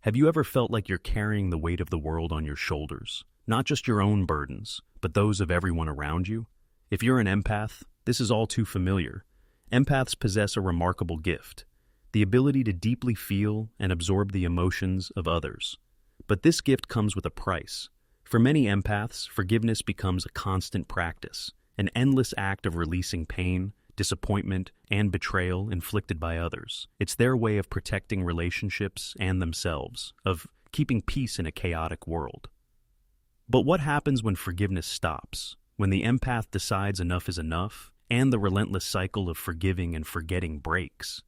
Have you ever felt like you're carrying the weight of the world on your shoulders? Not just your own burdens, but those of everyone around you? If you're an empath, this is all too familiar. Empaths possess a remarkable gift, the ability to deeply feel and absorb the emotions of others. But this gift comes with a price. For many empaths, forgiveness becomes a constant practice, an endless act of releasing pain, disappointment, and betrayal inflicted by others. It's their way of protecting relationships and themselves, of keeping peace in a chaotic world. But what happens when forgiveness stops? When the empath decides enough is enough, and the relentless cycle of forgiving and forgetting breaks?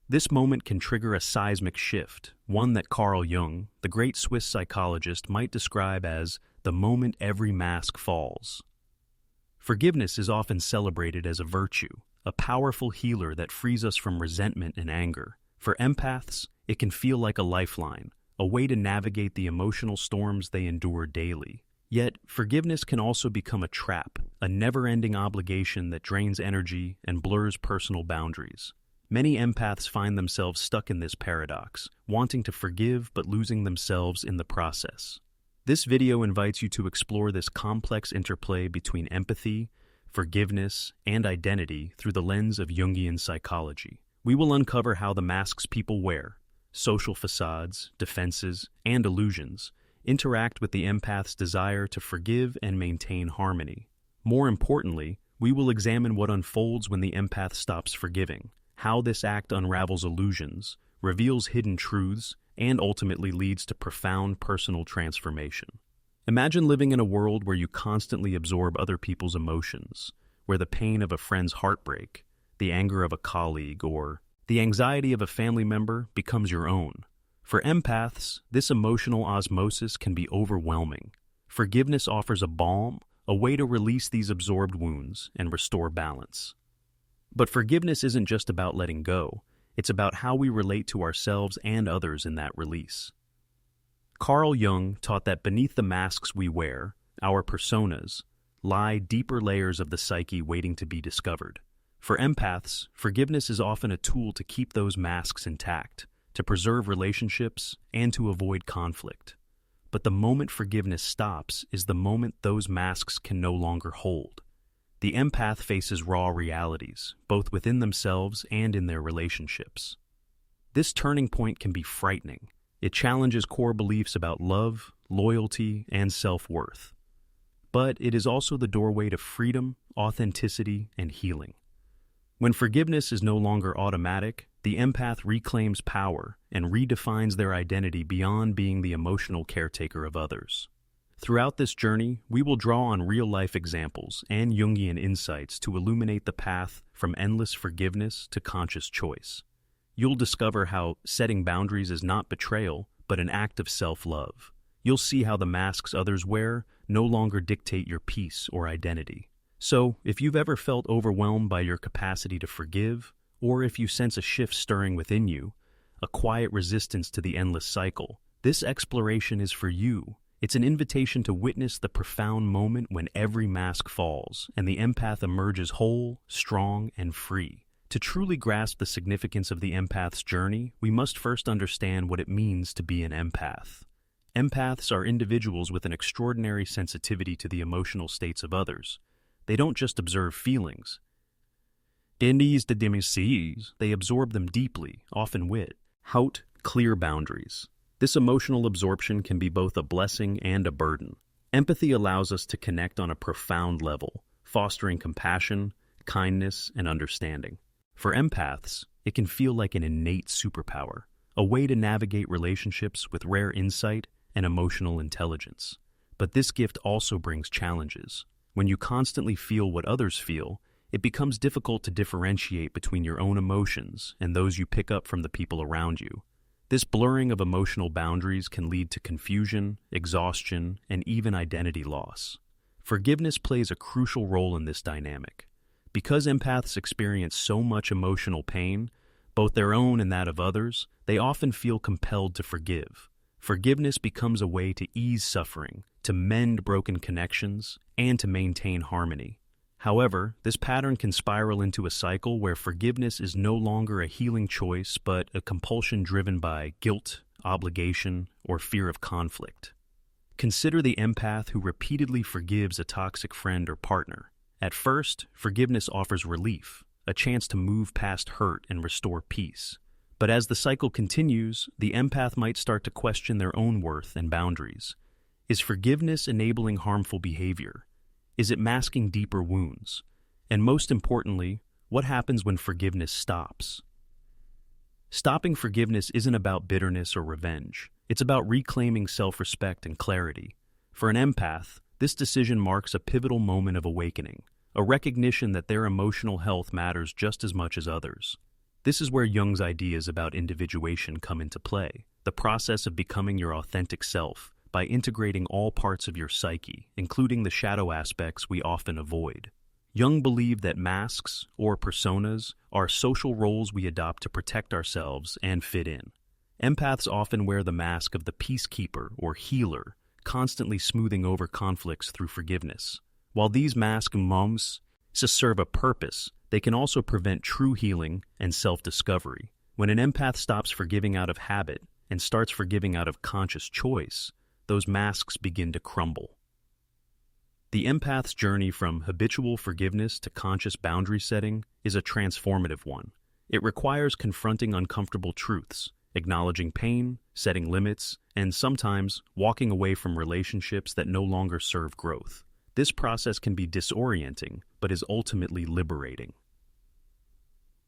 This moment can trigger a seismic shift, one that Carl Jung, the great Swiss psychologist, might describe as the moment every mask falls. Forgiveness is often celebrated as a virtue, a powerful healer that frees us from resentment and anger. For empaths, it can feel like a lifeline, a way to navigate the emotional storms they endure daily. Yet, forgiveness can also become a trap, a never-ending obligation that drains energy and blurs personal boundaries. Many empaths find themselves stuck in this paradox, wanting to forgive but losing themselves in the process. This video invites you to explore this complex interplay between empathy, forgiveness, and identity through the lens of Jungian psychology. We will uncover how the masks people wear, social facades, defenses, and illusions, interact with the empath's desire to forgive and maintain harmony. More importantly, we will examine what unfolds when the empath stops forgiving, how this act unravels illusions, reveals hidden truths, and ultimately leads to profound personal transformation. Imagine living in a world where you constantly absorb other people's emotions, where the pain of a friend's heartbreak, the anger of a colleague, or the anxiety of a family member becomes your own. For empaths, this emotional osmosis can be overwhelming. Forgiveness offers a balm, a way to release these absorbed wounds and restore balance. But forgiveness isn't just about letting go. It's about how we relate to ourselves and others in that release. Carl Jung taught that beneath the masks we wear, our personas, lie deeper layers of the psyche waiting to be discovered. For empaths, forgiveness is often a tool to keep those masks intact, to preserve relationships, and to avoid conflict. But the moment forgiveness stops is the moment those masks can no longer hold. The empath faces raw realities, both within themselves and in their relationships. This turning point can be frightening. It challenges core beliefs about love, loyalty, and self-worth. But it is also the doorway to freedom, authenticity, and healing. When forgiveness is no longer automatic, the empath reclaims power and redefines their identity beyond being the emotional caretaker of others. Throughout this journey, we will draw on real-life examples and Jungian insights to illuminate the path from endless forgiveness to conscious choice. You'll discover how setting boundaries is not betrayal, but an act of self-love. You'll see how the masks others wear no longer dictate your peace or identity. So, if you've ever felt overwhelmed by your capacity to forgive, or if you sense a shift stirring within you, a quiet resistance to the endless cycle, this exploration is for you. It's an invitation to witness the profound moment when every mask falls and the empath emerges whole, strong, and free. To truly grasp the significance of the empath's journey, we must first understand what it means to be an empath. Empaths are individuals with an extraordinary sensitivity to the emotional states of others. They don't just observe feelings. They absorb them deeply, often with clear boundaries. This emotional absorption can be both a blessing and a burden. Empathy allows us to connect on a profound level, fostering compassion, kindness, and understanding. For empaths, it can feel like an innate superpower, a way to navigate relationships with rare insight and emotional intelligence. But this gift also brings challenges. When you constantly feel what others feel, it becomes difficult to differentiate between your own emotions and those you pick up from the people around you. This blurring of emotional boundaries can lead to confusion, exhaustion, and even identity loss. Forgiveness plays a crucial role in this dynamic. Because empaths experience so much emotional pain, both their own and that of others, they often feel compelled to forgive. Forgiveness becomes a way to ease suffering, to mend broken connections, and to maintain harmony. However, this pattern can spiral into a cycle where forgiveness is no longer a healing choice but a compulsion driven by guilt, obligation, or fear of conflict. Consider the empath who repeatedly forgives a toxic friend or partner. At first, forgiveness offers relief, a chance to move past hurt and restore peace. But as the cycle continues, the empath might start to question their own worth and boundaries. Is forgiveness enabling harmful behavior? Is it masking deeper wounds? And most importantly, what happens when forgiveness stops? Stopping forgiveness isn't about bitterness or revenge. It's about reclaiming self-respect and clarity. For an empath, this decision marks a pivotal moment of awakening, a recognition that their emotional health matters just as much as others. This is where Jung's ideas about individuation come into play, the process of becoming your authentic self by integrating all parts of your psyche, including the shadow aspects we often avoid. Jung believed that masks, or personas, are social roles we adopt to protect ourselves and fit in. Empaths often wear the mask of the peacekeeper or healer, constantly smoothing over conflicts through forgiveness. While these masks serve a purpose, they can also prevent true healing and self-discovery. When an empath stops forgiving out of habit and starts forgiving out of conscious choice, those masks begin to crumble. The empath's journey from habitual forgiveness to conscious boundary setting is a transformative one. It requires confronting uncomfortable truths, acknowledging pain, setting limits, and sometimes walking away from relationships that no longer serve growth. This process can be disorienting, but is ultimately liberating.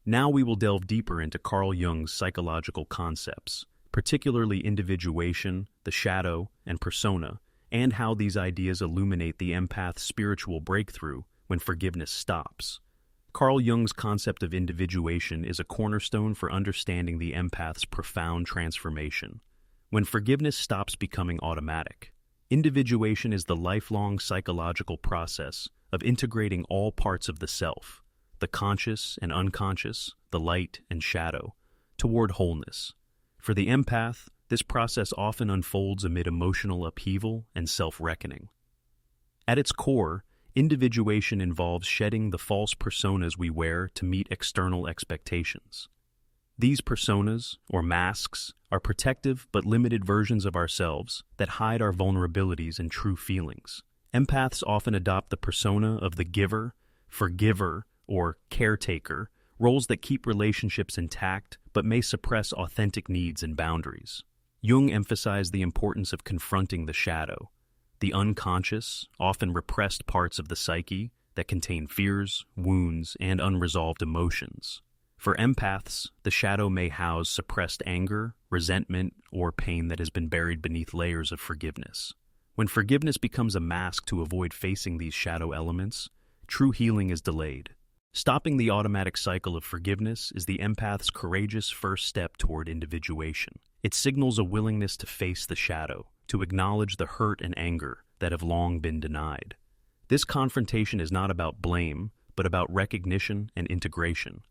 Now we will delve deeper into Carl Jung's psychological concepts, particularly individuation, the shadow, and persona, and how these ideas illuminate the empath's spiritual breakthrough when forgiveness stops. Carl Jung's concept of individuation is a cornerstone for understanding the empath's profound transformation. When forgiveness stops becoming automatic, individuation is the lifelong psychological process of integrating all parts of the self, the conscious and unconscious, the light and shadow, toward wholeness. For the empath, this process often unfolds amid emotional upheaval and self-reckoning. At its core, individuation involves shedding the false personas we wear to meet external expectations. These personas, or masks, are protective but limited versions of ourselves that hide our vulnerabilities and true feelings. Empaths often adopt the persona of the giver, forgiver, or caretaker, roles that keep relationships intact but may suppress authentic needs and boundaries. Jung emphasized the importance of confronting the shadow, the unconscious, often repressed parts of the psyche that contain fears, wounds, and unresolved emotions. For empaths, the shadow may house suppressed anger, resentment, or pain that has been buried beneath layers of forgiveness. When forgiveness becomes a mask to avoid facing these shadow elements, true healing is delayed. Stopping the automatic cycle of forgiveness is the empath's courageous first step toward individuation. It signals a willingness to face the shadow, to acknowledge the hurt and anger that have long been denied. This confrontation is not about blame, but about recognition and integration.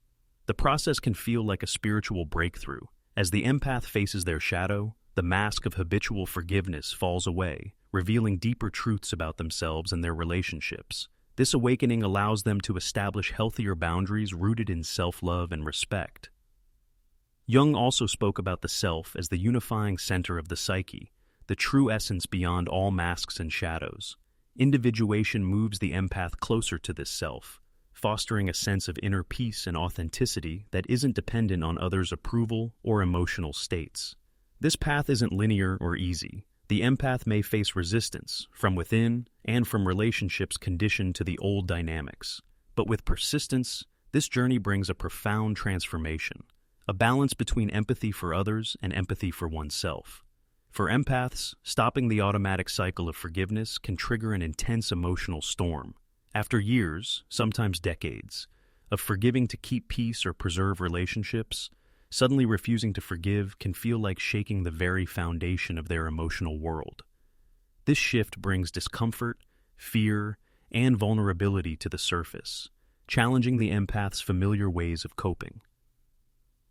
The process can feel like a spiritual breakthrough. As the empath faces their shadow, the mask of habitual forgiveness falls away, revealing deeper truths about themselves and their relationships. This awakening allows them to establish healthier boundaries rooted in self-love and respect. Jung also spoke about the self as the unifying center of the psyche, the true essence beyond all masks and shadows. Individuation moves the empath closer to this self, fostering a sense of inner peace and authenticity that isn't dependent on others' approval or emotional states. This path isn't linear or easy. The empath may face resistance from within and from relationships conditioned to the old dynamics. But with persistence, this journey brings a profound transformation, a balance between empathy for others and empathy for oneself. For empaths, stopping the automatic cycle of forgiveness can trigger an intense emotional storm. After years, sometimes decades, of forgiving to keep peace or preserve relationships, suddenly refusing to forgive can feel like shaking the very foundation of their emotional world. This shift brings discomfort, fear, and vulnerability to the surface, challenging the empath's familiar ways of coping.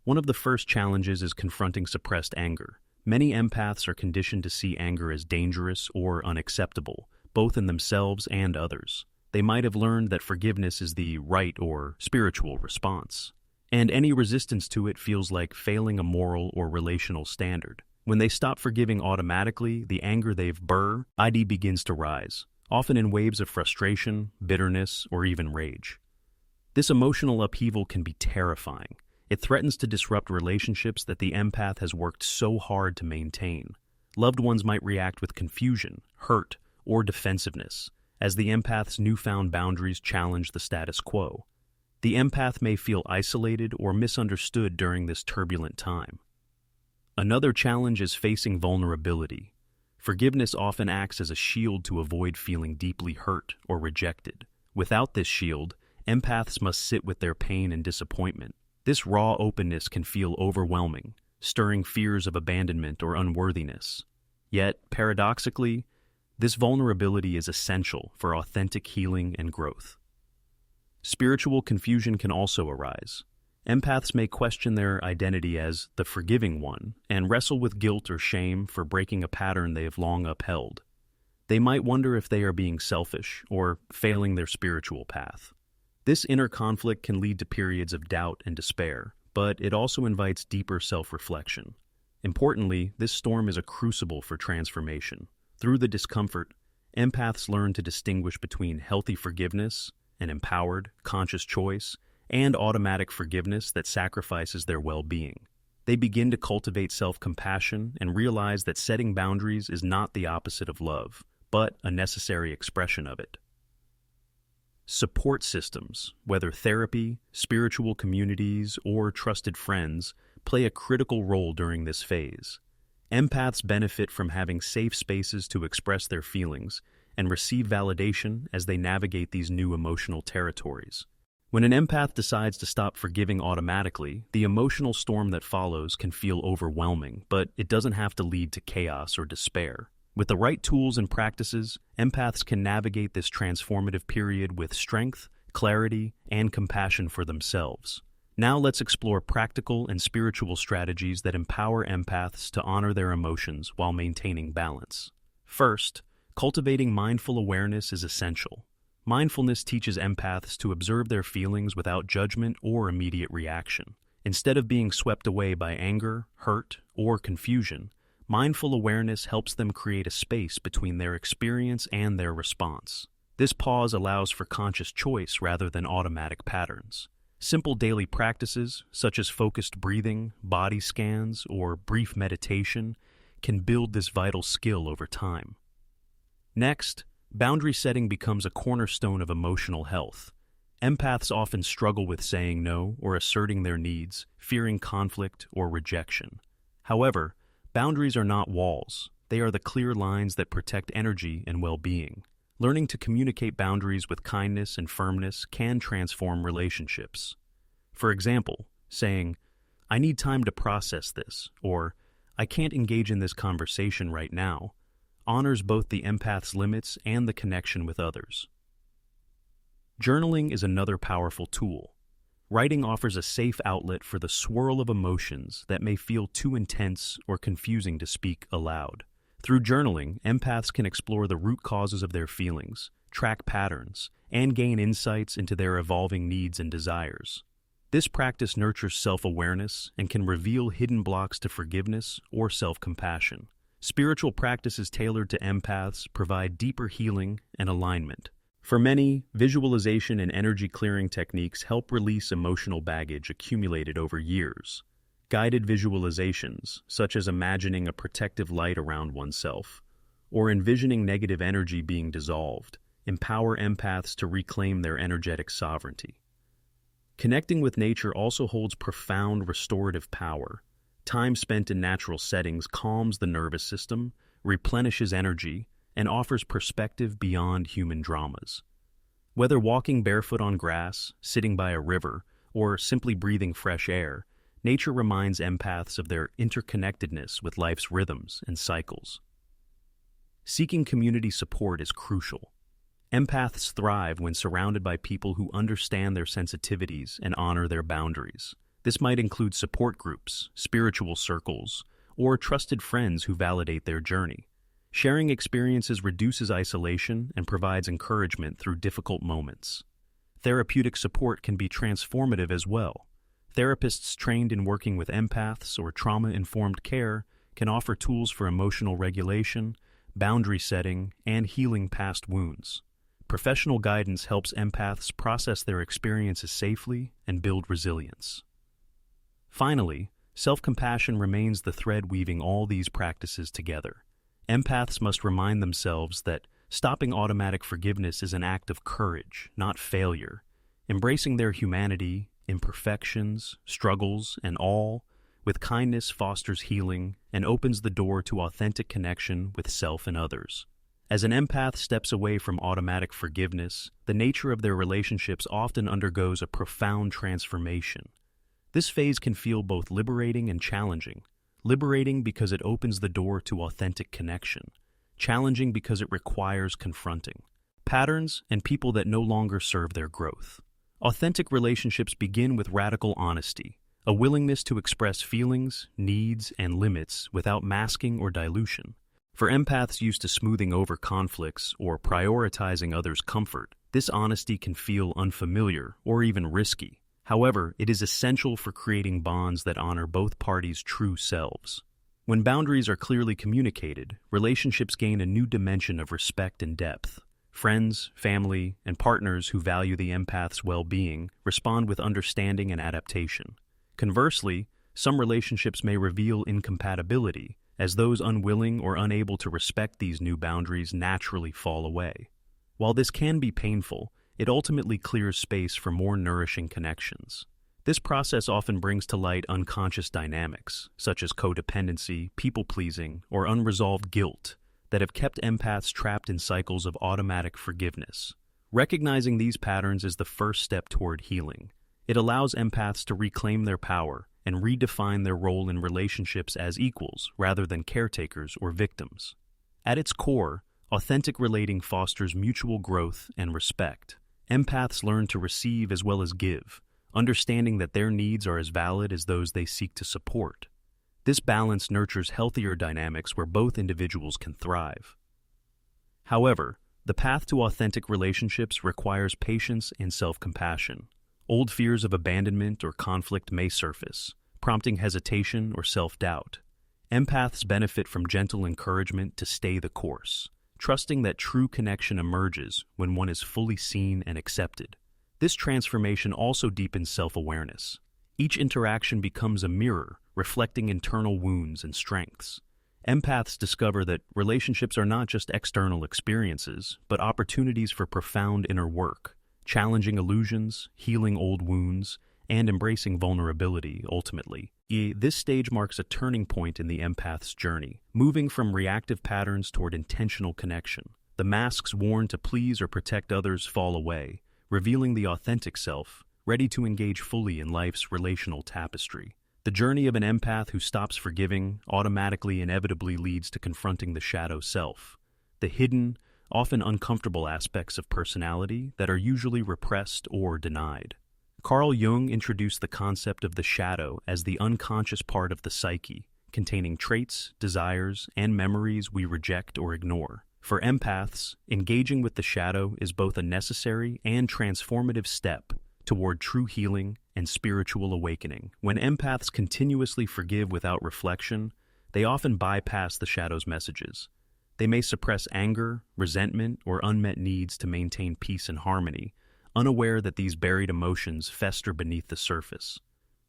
One of the first challenges is confronting suppressed anger. Many empaths are conditioned to see anger as dangerous or unacceptable, both in themselves and others. They might have learned that forgiveness is the right or spiritual response, and any resistance to it feels like failing a moral or relational standard. When they stop forgiving automatically, the anger they've ID begins to rise, often in waves of frustration, bitterness, or even rage. This emotional upheaval can be terrifying. It threatens to disrupt relationships that the empath has worked so hard to maintain. Loved ones might react with confusion, hurt, or defensiveness, as the empath's newfound boundaries challenge the status quo. The empath may feel isolated or misunderstood during this turbulent time. Another challenge is facing vulnerability. Forgiveness often acts as a shield to avoid feeling deeply hurt or rejected. Without this shield, empaths must sit with their pain and disappointment. This raw openness can feel overwhelming, stirring fears of abandonment or unworthiness. Yet, paradoxically, this vulnerability is essential for authentic healing and growth. Spiritual confusion can also arise. Empaths may question their identity as the forgiving one and wrestle with guilt or shame for breaking a pattern they have long upheld. They might wonder if they are being selfish or failing their spiritual path. This inner conflict can lead to periods of doubt and despair, but it also invites deeper self-reflection. Importantly, this storm is a crucible for transformation. Through the discomfort, empaths learn to distinguish between healthy forgiveness, an empowered, conscious choice, and automatic forgiveness that sacrifices their well-being. They begin to cultivate self-compassion and realize that setting boundaries is not the opposite of love, but a necessary expression of it. Support systems, whether therapy, spiritual communities, or trusted friends, play a critical role during this phase. Empaths benefit from having safe spaces to express their feelings and receive validation as they navigate these new emotional territories. When an empath decides to stop forgiving automatically, the emotional storm that follows can feel overwhelming, but it doesn't have to lead to chaos or despair. With the right tools and practices, empaths can navigate this transformative period with strength, clarity, and compassion for themselves. Now let's explore practical and spiritual strategies that empower empaths to honor their emotions while maintaining balance. First, cultivating mindful awareness is essential. Mindfulness teaches empaths to observe their feelings without judgment or immediate reaction. Instead of being swept away by anger, hurt, or confusion, mindful awareness helps them create a space between their experience and their response. This pause allows for conscious choice rather than automatic patterns. Simple daily practices, such as focused breathing, body scans, or brief meditation, can build this vital skill over time. Next, boundary setting becomes a cornerstone of emotional health. Empaths often struggle with saying no or asserting their needs, fearing conflict or rejection. However, boundaries are not walls. They are the clear lines that protect energy and well-being. Learning to communicate boundaries with kindness and firmness can transform relationships. For example, saying, "I need time to process this," or "I can't engage in this conversation right now," honors both the empath's limits and the connection with others. Journaling is another powerful tool. Writing offers a safe outlet for the swirl of emotions that may feel too intense or confusing to speak aloud. Through journaling, empaths can explore the root causes of their feelings, track patterns, and gain insights into their evolving needs and desires. This practice nurtures self-awareness and can reveal hidden blocks to forgiveness or self-compassion. Spiritual practices tailored to empaths provide deeper healing and alignment. For many, visualization and energy clearing techniques help release emotional baggage accumulated over years. Guided visualizations, such as imagining a protective light around oneself, or envisioning negative energy being dissolved, empower empaths to reclaim their energetic sovereignty. Connecting with nature also holds profound restorative power. Time spent in natural settings calms the nervous system, replenishes energy, and offers perspective beyond human dramas. Whether walking barefoot on grass, sitting by a river, or simply breathing fresh air, nature reminds empaths of their interconnectedness with life's rhythms and cycles. Seeking community support is crucial. Empaths thrive when surrounded by people who understand their sensitivities and honor their boundaries. This might include support groups, spiritual circles, or trusted friends who validate their journey. Sharing experiences reduces isolation and provides encouragement through difficult moments. Therapeutic support can be transformative as well. Therapists trained in working with empaths or trauma-informed care can offer tools for emotional regulation, boundary setting, and healing past wounds. Professional guidance helps empaths process their experiences safely and build resilience. Finally, self-compassion remains the thread weaving all these practices together. Empaths must remind themselves that stopping automatic forgiveness is an act of courage, not failure. Embracing their humanity, imperfections, struggles, and all with kindness fosters healing and opens the door to authentic connection with self and others. As an empath steps away from automatic forgiveness, the nature of their relationships often undergoes a profound transformation. This phase can feel both liberating and challenging. Liberating because it opens the door to authentic connection. Challenging because it requires confronting patterns and people that no longer serve their growth. Authentic relationships begin with radical honesty, a willingness to express feelings, needs, and limits without masking or dilution. For empaths used to smoothing over conflicts or prioritizing others' comfort, this honesty can feel unfamiliar or even risky. However, it is essential for creating bonds that honor both parties' true selves. When boundaries are clearly communicated, relationships gain a new dimension of respect and depth. Friends, family, and partners who value the empath's well-being respond with understanding and adaptation. Conversely, some relationships may reveal incompatibility, as those unwilling or unable to respect these new boundaries naturally fall away. While this can be painful, it ultimately clears space for more nourishing connections. This process often brings to light unconscious dynamics, such as codependency, people-pleasing, or unresolved guilt, that have kept empaths trapped in cycles of automatic forgiveness. Recognizing these patterns is the first step toward healing. It allows empaths to reclaim their power and redefine their role in relationships as equals rather than caretakers or victims. At its core, authentic relating fosters mutual growth and respect. Empaths learn to receive as well as give, understanding that their needs are as valid as those they seek to support. This balance nurtures healthier dynamics where both individuals can thrive. However, the path to authentic relationships requires patience and self-compassion. Old fears of abandonment or conflict may surface, prompting hesitation or self-doubt. Empaths benefit from gentle encouragement to stay the course, trusting that true connection emerges when one is fully seen and accepted. This transformation also deepens self-awareness. Each interaction becomes a mirror, reflecting internal wounds and strengths. Empaths discover that relationships are not just external experiences, but opportunities for profound inner work, challenging illusions, healing old wounds, and embracing vulnerability, ultimately. This stage marks a turning point in the empath's journey, moving from reactive patterns toward intentional connection. The masks worn to please or protect others fall away, revealing the authentic self, ready to engage fully in life's relational tapestry. The journey of an empath who stops forgiving automatically inevitably leads to confronting the shadow self, the hidden, often uncomfortable aspects of personality that are usually repressed or denied. Carl Jung introduced the concept of the shadow as the unconscious part of the psyche, containing traits, desires, and memories we reject or ignore. For empaths, engaging with the shadow is both a necessary and transformative step toward true healing and spiritual awakening. When empaths continuously forgive without reflection, they often bypass the shadow's messages. They may suppress anger, resentment, or unmet needs to maintain peace and harmony, unaware that these buried emotions fester beneath the surface.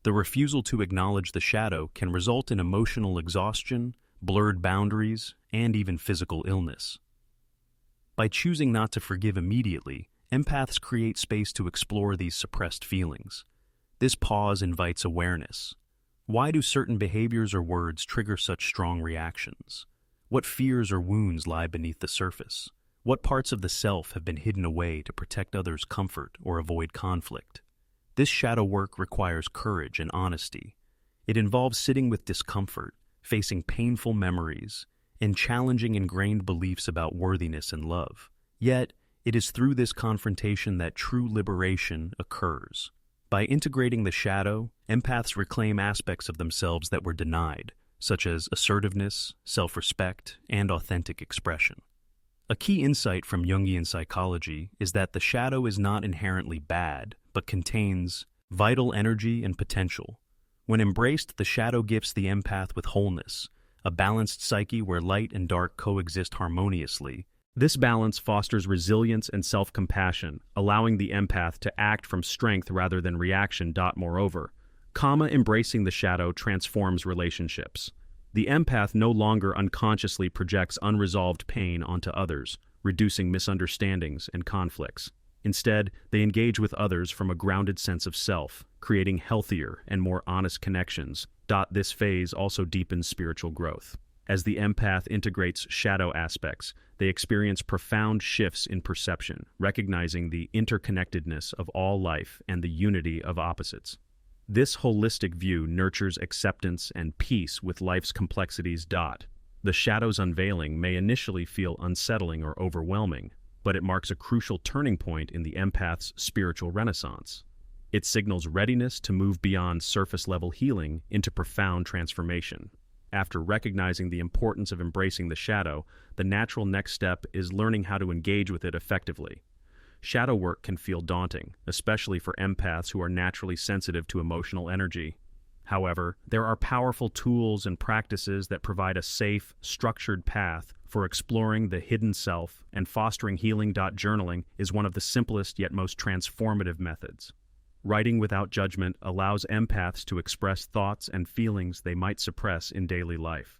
The refusal to acknowledge the shadow can result in emotional exhaustion, blurred boundaries, and even physical illness. By choosing not to forgive immediately, empaths create space to explore these suppressed feelings. This pause invites awareness. Why do certain behaviors or words trigger such strong reactions? What fears or wounds lie beneath the surface? What parts of the self have been hidden away to protect others' comfort or avoid conflict? This shadow work requires courage and honesty. It involves sitting with discomfort, facing painful memories, and challenging ingrained beliefs about worthiness and love. Yet, it is through this confrontation that true liberation occurs. By integrating the shadow, empaths reclaim aspects of themselves that were denied, such as assertiveness, self-respect, and authentic expression. A key insight from Jungian psychology is that the shadow is not inherently bad, but contains vital energy and potential. When embraced, the shadow gifts the empath with wholeness, a balanced psyche where light and dark coexist harmoniously. This balance fosters resilience and self-compassion, allowing the empath to act from strength rather than reaction. Moreover, embracing the shadow transforms relationships. The empath no longer unconsciously projects unresolved pain onto others, reducing misunderstandings and conflicts. Instead, they engage with others from a grounded sense of self, creating healthier and more honest connections. This phase also deepens spiritual growth. As the empath integrates shadow aspects, they experience profound shifts in perception, recognizing the interconnectedness of all life and the unity of opposites. This holistic view nurtures acceptance and peace with life's complexities. The shadow's unveiling may initially feel unsettling or overwhelming, but it marks a crucial turning point in the empath's spiritual renaissance. It signals readiness to move beyond surface-level healing into profound transformation. After recognizing the importance of embracing the shadow, the natural next step is learning how to engage with it effectively. Shadow work can feel daunting, especially for empaths who are naturally sensitive to emotional energy. However, there are powerful tools and practices that provide a safe, structured path for exploring the hidden self and fostering healing. Journaling is one of the simplest yet most transformative methods. Writing without judgment allows empaths to express thoughts and feelings they might suppress in daily life.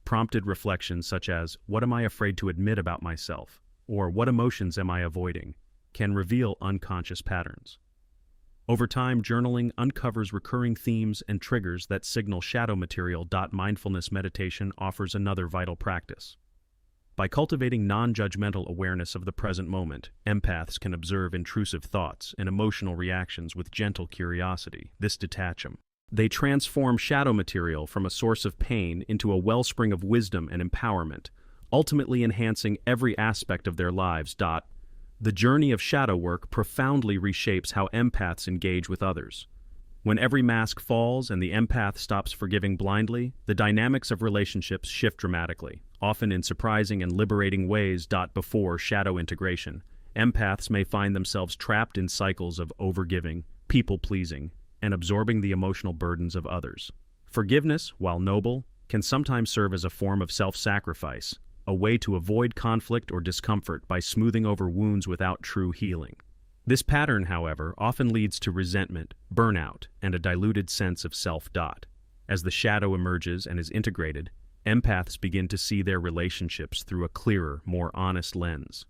Prompted reflections such as, "What am I afraid to admit about myself?" or "What emotions am I avoiding?" can reveal unconscious patterns. Over time, journaling uncovers recurring themes and triggers that signal shadow material. Mindfulness meditation offers another vital practice. By cultivating non-judgmental awareness of the present moment, empaths can observe intrusive thoughts and emotional reactions with gentle curiosity. This detach them. They transform shadow material from a source of pain into a wellspring of wisdom and empowerment, ultimately enhancing every aspect of their lives. The journey of shadow work profoundly reshapes how empaths engage with others. When every mask falls and the empath stops forgiving blindly, the dynamics of relationships shift dramatically, often in surprising and liberating ways. Before shadow integration, empaths may find themselves trapped in cycles of overgiving, people-pleasing, and absorbing the emotional burdens of others. Forgiveness, while noble, can sometimes serve as a form of self-sacrifice, a way to avoid conflict or discomfort by smoothing over wounds without true healing. This pattern, however, often leads to resentment, burnout, and a diluted sense of self. As the shadow emerges and is integrated, empaths begin to see their relationships through a clearer, more honest lens.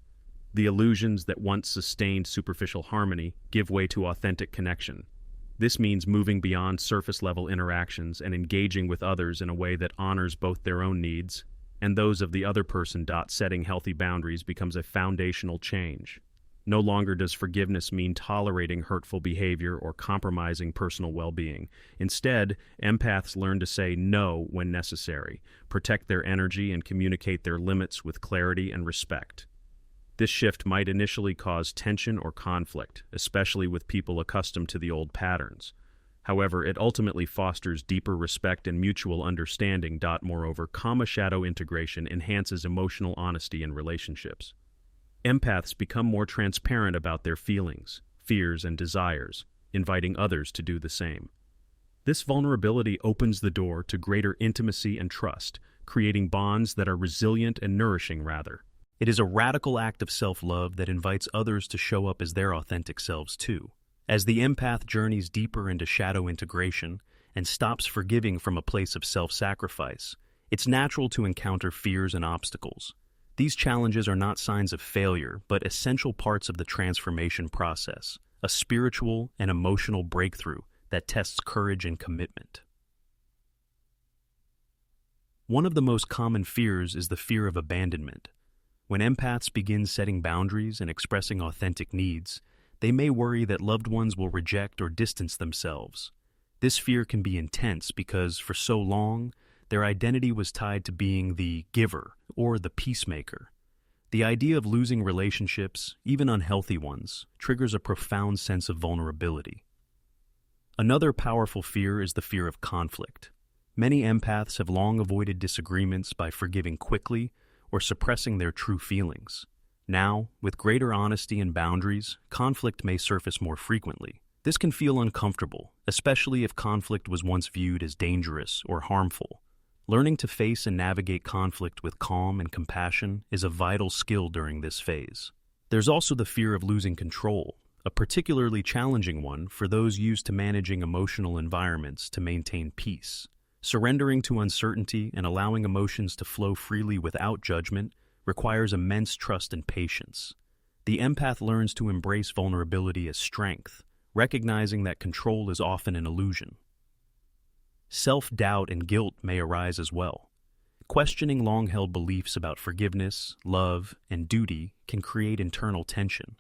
The illusions that once sustained superficial harmony give way to authentic connection. This means moving beyond surface-level interactions and engaging with others in a way that honors both their own needs and those of the other person. Setting healthy boundaries becomes a foundational change. No longer does forgiveness mean tolerating hurtful behavior or compromising personal well-being. Instead, empaths learn to say no when necessary, protect their energy, and communicate their limits with clarity and respect. This shift might initially cause tension or conflict, especially with people accustomed to the old patterns. However, it ultimately fosters deeper respect and mutual understanding. Moreover, shadow integration enhances emotional honesty in relationships. Empaths become more transparent about their feelings, fears, and desires, inviting others to do the same. This vulnerability opens the door to greater intimacy and trust, creating bonds that are resilient and nourishing. It is a radical act of self-love that invites others to show up as their authentic selves too. As the empath journeys deeper into shadow integration and stops forgiving from a place of self-sacrifice, it's natural to encounter fears and obstacles. These challenges are not signs of failure, but essential parts of the transformation process, a spiritual and emotional breakthrough that tests courage and commitment. One of the most common fears is the fear of abandonment. When empaths begin setting boundaries and expressing authentic needs, they may worry that loved ones will reject or distance themselves. This fear can be intense because, for so long, their identity was tied to being the giver or the peacemaker. The idea of losing relationships, even unhealthy ones, triggers a profound sense of vulnerability. Another powerful fear is the fear of conflict. Many empaths have long avoided disagreements by forgiving quickly or suppressing their true feelings. Now, with greater honesty and boundaries, conflict may surface more frequently. This can feel uncomfortable, especially if conflict was once viewed as dangerous or harmful. Learning to face and navigate conflict with calm and compassion is a vital skill during this phase. There's also the fear of losing control, a particularly challenging one for those used to managing emotional environments to maintain peace. Surrendering to uncertainty and allowing emotions to flow freely without judgment requires immense trust and patience. The empath learns to embrace vulnerability as strength, recognizing that control is often an illusion. Self-doubt and guilt may arise as well. Questioning long-held beliefs about forgiveness, love, and duty can create internal tension.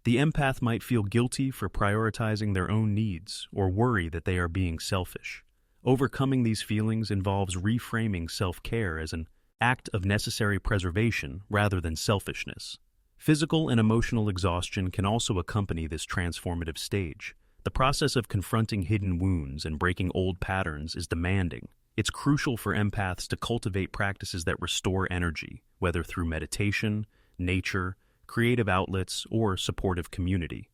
The empath might feel guilty for prioritizing their own needs or worry that they are being selfish. Overcoming these feelings involves reframing self-care as an act of necessary preservation rather than selfishness. Physical and emotional exhaustion can also accompany this transformative stage. The process of confronting hidden wounds and breaking old patterns is demanding. It's crucial for empaths to cultivate practices that restore energy, whether through meditation, nature, creative outlets, or supportive community.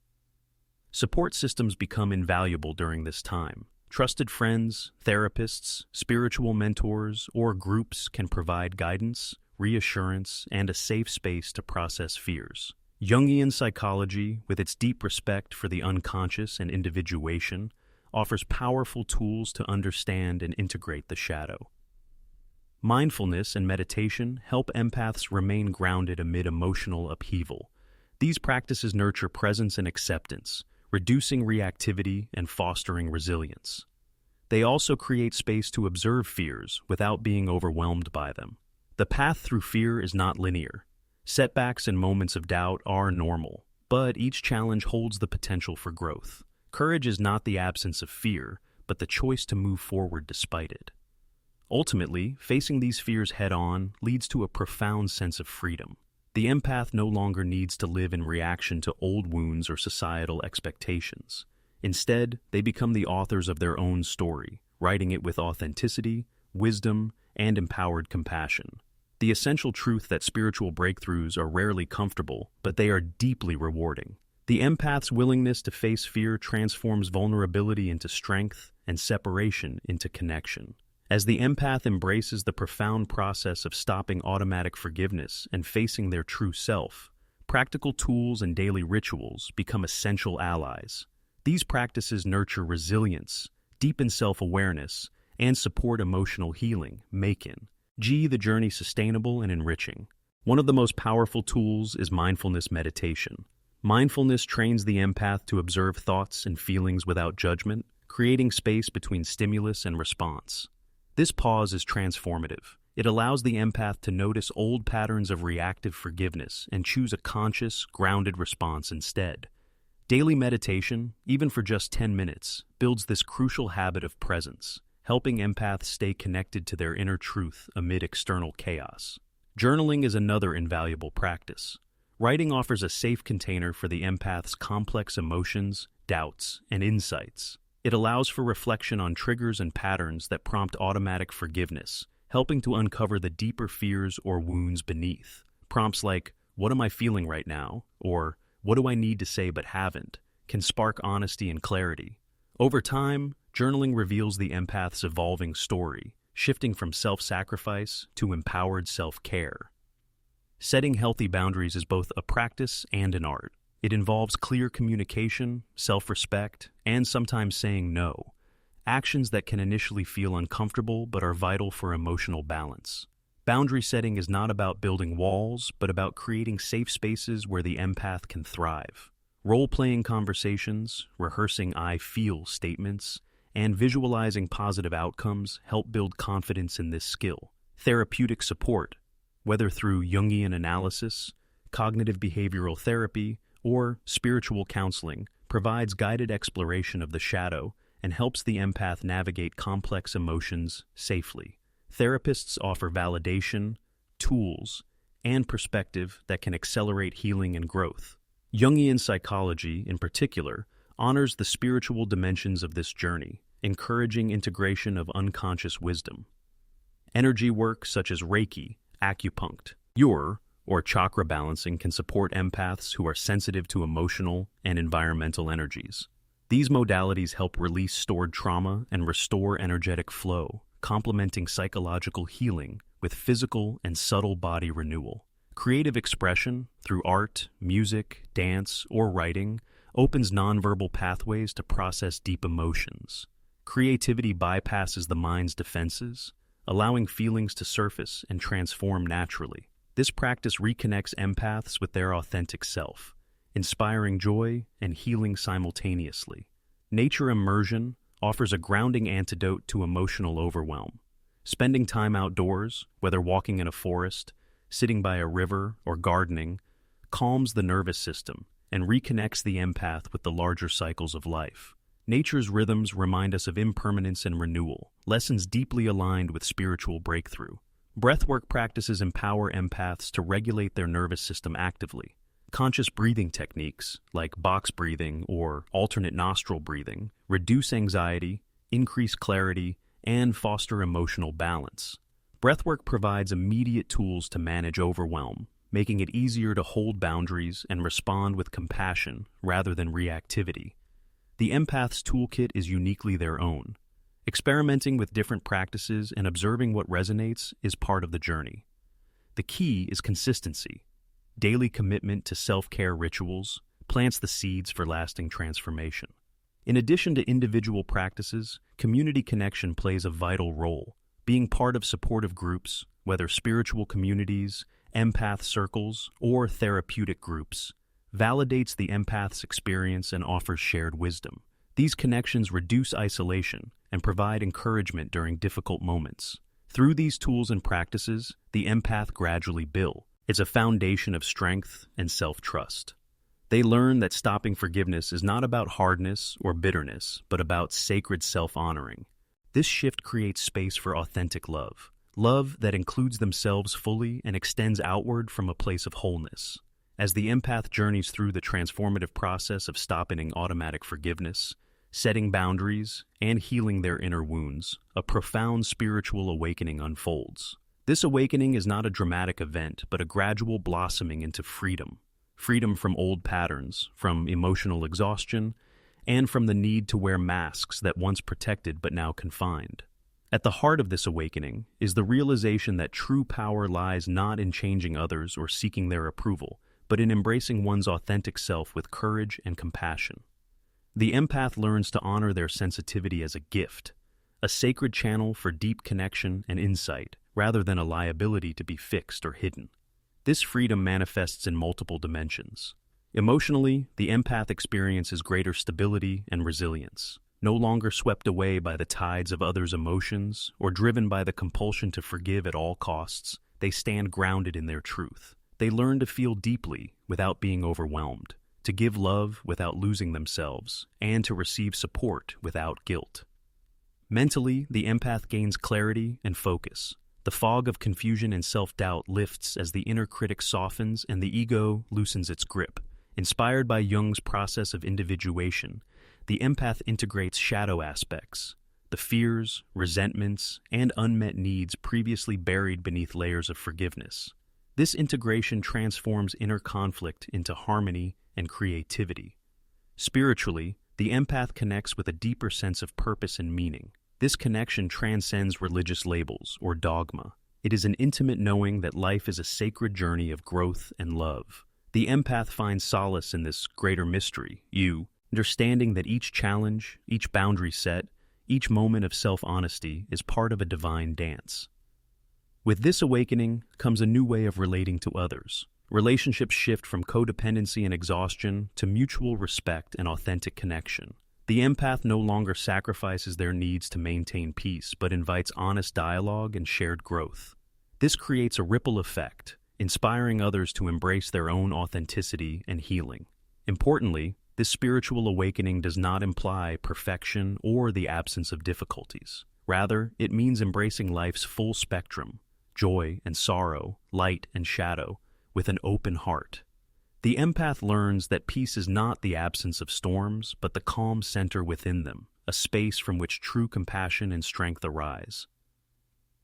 Support systems become invaluable during this time. Trusted friends, therapists, spiritual mentors, or groups can provide guidance, reassurance, and a safe space to process fears. Jungian psychology, with its deep respect for the unconscious and individuation, offers powerful tools to understand and integrate the shadow. Mindfulness and meditation help empaths remain grounded amid emotional upheaval. These practices nurture presence and acceptance, reducing reactivity and fostering resilience. They also create space to observe fears without being overwhelmed by them. The path through fear is not linear. Setbacks and moments of doubt are normal, but each challenge holds the potential for growth. Courage is not the absence of fear, but the choice to move forward despite it. Ultimately, facing these fears head-on leads to a profound sense of freedom. The empath no longer needs to live in reaction to old wounds or societal expectations. Instead, they become the authors of their own story, writing it with authenticity, wisdom, and empowered compassion. The essential truth that spiritual breakthroughs are rarely comfortable, but they are deeply rewarding. The empath's willingness to face fear transforms vulnerability into strength and separation into connection. As the empath embraces the profound process of stopping automatic forgiveness and facing their true self, practical tools and daily rituals become essential allies. These practices nurture resilience, deepen self-awareness, and support emotional healing, making the journey sustainable and enriching. One of the most powerful tools is mindfulness meditation. Mindfulness trains the empath to observe thoughts and feelings without judgment, creating space between stimulus and response. This pause is transformative. It allows the empath to notice old patterns of reactive forgiveness and choose a conscious, grounded response instead. Daily meditation, even for just 10 minutes, builds this crucial habit of presence, helping empaths stay connected to their inner truth amid external chaos. Journaling is another invaluable practice. Writing offers a safe container for the empath's complex emotions, doubts, and insights. It allows for reflection on triggers and patterns that prompt automatic forgiveness, helping to uncover the deeper fears or wounds beneath. Prompts like, "What am I feeling right now?" or "What do I need to say but haven't?" can spark honesty and clarity. Over time, journaling reveals the empath's evolving story, shifting from self-sacrifice to empowered self-care. Setting healthy boundaries is both a practice and an art. It involves clear communication, self-respect, and sometimes saying no, actions that can initially feel uncomfortable but are vital for emotional balance. Boundary setting is not about building walls, but about creating safe spaces where the empath can thrive. Role-playing conversations, rehearsing "I feel" statements, and visualizing positive outcomes help build confidence in this skill. Therapeutic support, whether through Jungian analysis, cognitive behavioral therapy, or spiritual counseling, provides guided exploration of the shadow and helps the empath navigate complex emotions safely. Therapists offer validation, tools, and perspective that can accelerate healing and growth. Jungian psychology, in particular, honors the spiritual dimensions of this journey, encouraging integration of unconscious wisdom. Energy work such as Reiki, acupuncture, or chakra balancing can support empaths who are sensitive to emotional and environmental energies. These modalities help release stored trauma and restore energetic flow, complementing psychological healing with physical and subtle body renewal. Creative expression, through art, music, dance, or writing, opens nonverbal pathways to process deep emotions. Creativity bypasses the mind's defenses, allowing feelings to surface and transform naturally. This practice reconnects empaths with their authentic self, inspiring joy and healing simultaneously. Nature immersion offers a grounding antidote to emotional overwhelm. Spending time outdoors, whether walking in a forest, sitting by a river, or gardening, calms the nervous system and reconnects the empath with the larger cycles of life. Nature's rhythms remind us of impermanence and renewal, lessons deeply aligned with spiritual breakthrough. Breathwork practices empower empaths to regulate their nervous system actively. Conscious breathing techniques, like box breathing or alternate nostril breathing, reduce anxiety, increase clarity, and foster emotional balance. Breathwork provides immediate tools to manage overwhelm, making it easier to hold boundaries and respond with compassion rather than reactivity. The empath's toolkit is uniquely their own. Experimenting with different practices and observing what resonates is part of the journey. The key is consistency. Daily commitment to self-care rituals plants the seeds for lasting transformation. In addition to individual practices, community connection plays a vital role. Being part of supportive groups, whether spiritual communities, empath circles, or therapeutic groups, validates the empath's experience and offers shared wisdom. These connections reduce isolation and provide encouragement during difficult moments. Through these tools and practices, the empath gradually builds. It's a foundation of strength and self-trust. They learn that stopping forgiveness is not about hardness or bitterness, but about sacred self-honoring. This shift creates space for authentic love, love that includes themselves fully and extends outward from a place of wholeness. As the empath journeys through the transformative process of stopping automatic forgiveness, setting boundaries, and healing their inner wounds, a profound spiritual awakening unfolds. This awakening is not a dramatic event, but a gradual blossoming into freedom. Freedom from old patterns, from emotional exhaustion, and from the need to wear masks that once protected but now confined. At the heart of this awakening is the realization that true power lies not in changing others or seeking their approval, but in embracing one's authentic self with courage and compassion. The empath learns to honor their sensitivity as a gift, a sacred channel for deep connection and insight, rather than a liability to be fixed or hidden. This freedom manifests in multiple dimensions. Emotionally, the empath experiences greater stability and resilience. No longer swept away by the tides of others' emotions or driven by the compulsion to forgive at all costs, they stand grounded in their truth. They learn to feel deeply without being overwhelmed, to give love without losing themselves, and to receive support without guilt. Mentally, the empath gains clarity and focus. The fog of confusion and self-doubt lifts as the inner critic softens and the ego loosens its grip. Inspired by Jung's process of individuation, the empath integrates shadow aspects, the fears, resentments, and unmet needs previously buried beneath layers of forgiveness. This integration transforms inner conflict into harmony and creativity. Spiritually, the empath connects with a deeper sense of purpose and meaning. This connection transcends religious labels or dogma. It is an intimate knowing that life is a sacred journey of growth and love. The empath finds solace in this greater mystery, understanding that each challenge, each boundary set, each moment of self-honesty is part of a divine dance. With this awakening comes a new way of relating to others. Relationships shift from codependency and exhaustion to mutual respect and authentic connection. The empath no longer sacrifices their needs to maintain peace, but invites honest dialogue and shared growth. This creates a ripple effect, inspiring others to embrace their own authenticity and healing. Importantly, this spiritual awakening does not imply perfection or the absence of difficulties. Rather, it means embracing life's full spectrum, joy and sorrow, light and shadow, with an open heart. The empath learns that peace is not the absence of storms, but the calm center within them, a space from which true compassion and strength arise.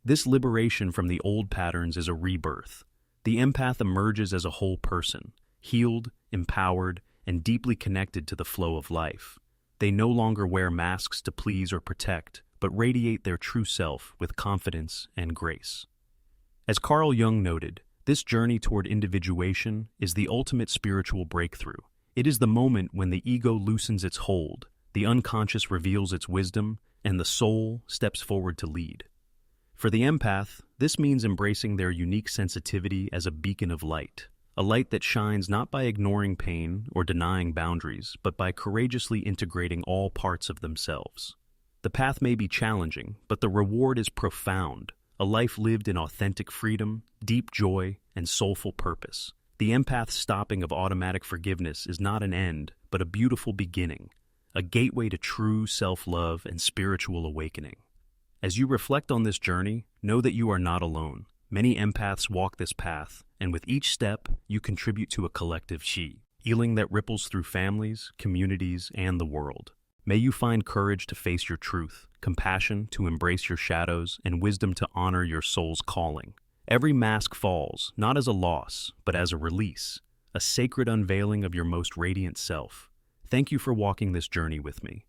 This liberation from the old patterns is a rebirth. The empath emerges as a whole person, healed, empowered, and deeply connected to the flow of life. They no longer wear masks to please or protect, but radiate their true self with confidence and grace. As Carl Jung noted, this journey toward individuation is the ultimate spiritual breakthrough. It is the moment when the ego loosens its hold, the unconscious reveals its wisdom, and the soul steps forward to lead. For the empath, this means embracing their unique sensitivity as a beacon of light, a light that shines not by ignoring pain or denying boundaries, but by courageously integrating all parts of themselves. The path may be challenging, but the reward is profound, a life lived in authentic freedom, deep joy, and soulful purpose. The empath's stopping of automatic forgiveness is not an end, but a beautiful beginning, a gateway to true self-love and spiritual awakening. As you reflect on this journey, know that you are not alone. Many empaths walk this path, and with each step, you contribute to a collective healing that ripples through families, communities, and the world. May you find courage to face your truth, compassion to embrace your shadows, and wisdom to honor your soul's calling. Every mask falls, not as a loss, but as a release, a sacred unveiling of your most radiant self. Thank you for walking this journey with me.